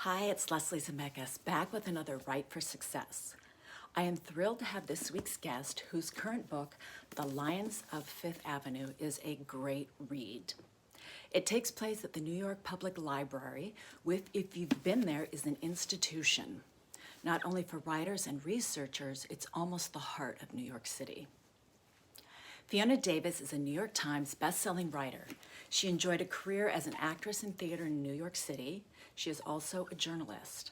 Hi, it's Leslie Zemeckis, back with another Write for Success. I am thrilled to have this week's guest, whose current book, The Lions of Fifth Avenue, is a great read. It takes place at the New York Public Library, which, if you've been there, is an institution. Not only for writers and researchers, it's almost the heart of New York City. Fiona Davis is a New York Times best-selling writer. She enjoyed a career as an actress in theater in New York City. She is also a journalist.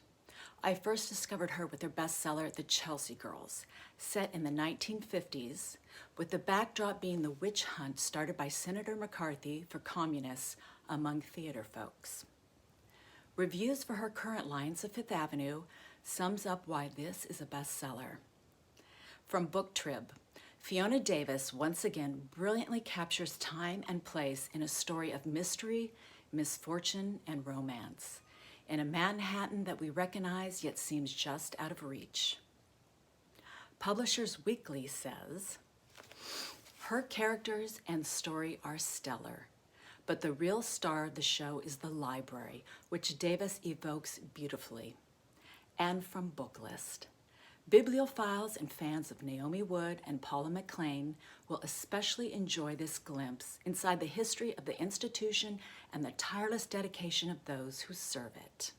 I first discovered her with her bestseller, The Chelsea Girls, set in the 1950s, with the backdrop being the witch hunt started by Senator McCarthy for communists among theater folks. Reviews for her current Lions of Fifth Avenue sums up why this is a bestseller. From Book Trib, Fiona Davis once again brilliantly captures time and place in a story of mystery, misfortune, and romance, in a Manhattan that we recognize yet seems just out of reach. Publishers Weekly says, her characters and story are stellar, but the real star of the show is the library, which Davis evokes beautifully. And from Booklist, bibliophiles and fans of Naomi Wood and Paula McLean will especially enjoy this glimpse inside the history of the institution and the tireless dedication of those who serve it.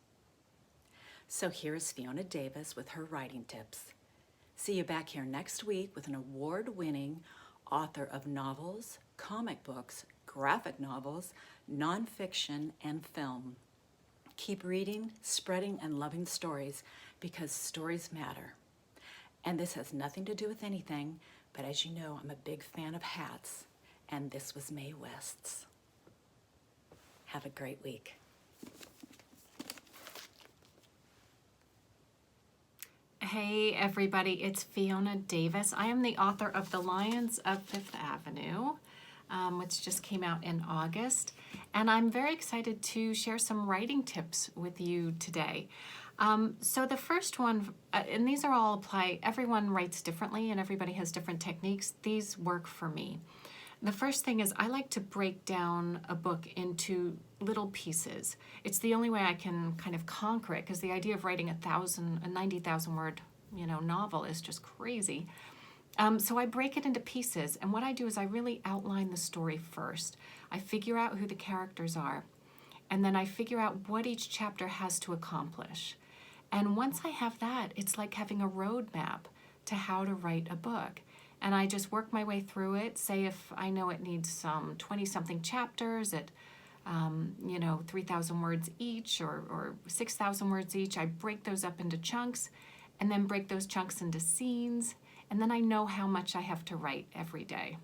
So here is Fiona Davis with her writing tips. See you back here next week with an award-winning author of novels, comic books, graphic novels, nonfiction, and film. Keep reading, spreading, and loving stories because stories matter. And this has nothing to do with anything, but as you know, I'm a big fan of hats, and this was Mae West's. Have a great week. Hey everybody, it's Fiona Davis. I am the author of The Lions of Fifth Avenue, which just came out in August, and I'm very excited to share some writing tips with you today. So the first one, and these are all apply, everyone writes differently and everybody has different techniques. These work for me. The first thing is I like to break down a book into little pieces. It's the only way I can kind of conquer it, because the idea of writing a 90,000 word, novel is just crazy. So I break it into pieces, and what I do is I really outline the story first. I figure out who the characters are, and then I figure out what each chapter has to accomplish. And once I have that, it's like having a roadmap to how to write a book. And I just work my way through it. Say if I know it needs some 20-something chapters at 3,000 words each or 6,000 words each, I break those up into chunks and then break those chunks into scenes. And then I know how much I have to write every day.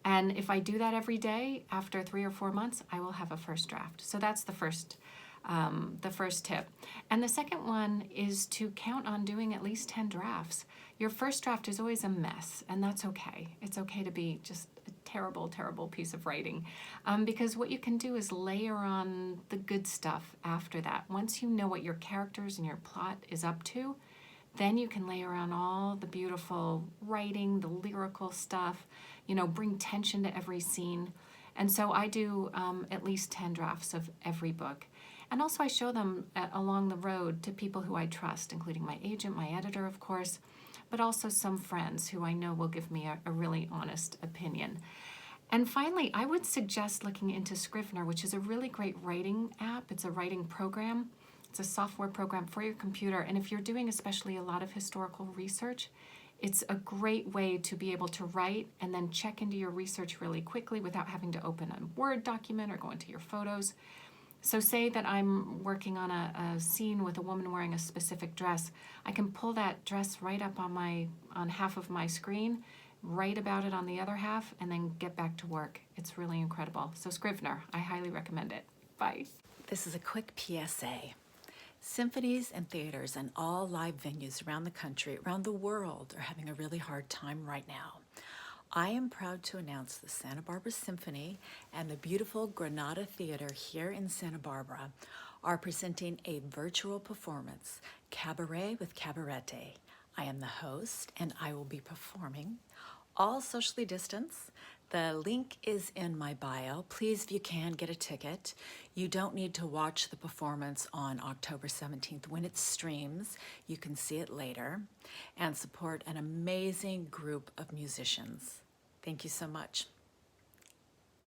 And if I do that every day, after 3 or 4 months, I will have a first draft. So that's the first tip. And the second one is to count on doing at least 10 drafts. Your first draft is always a mess, and that's okay. It's okay to be just a terrible, terrible piece of writing, because what you can do is layer on the good stuff after that. Once you know what your characters and your plot is up to, then you can layer on all the beautiful writing, the lyrical stuff, bring tension to every scene. And so I do at least 10 drafts of every book. And also I show them along the road to people who I trust, including my agent, my editor, of course, but also some friends who I know will give me a really honest opinion. And finally, I would suggest looking into Scrivener, which is a really great writing app. It's a writing program. It's a software program for your computer. And if you're doing especially a lot of historical research, it's a great way to be able to write and then check into your research really quickly without having to open a Word document or go into your photos. So say that I'm working on a scene with a woman wearing a specific dress. I can pull that dress right up on half of my screen, write about it on the other half, and then get back to work. It's really incredible. So Scrivener, I highly recommend it. Bye. This is a quick PSA. Symphonies and theaters and all live venues around the country, around the world, are having a really hard time right now. I am proud to announce the Santa Barbara Symphony and the beautiful Granada Theater here in Santa Barbara are presenting a virtual performance, Cabaret with Cabarete. I am the host and I will be performing, all socially distanced, The link is in my bio. Please, if you can, get a ticket. You don't need to watch the performance on October 17th when it streams. You can see it later and support an amazing group of musicians. Thank you so much.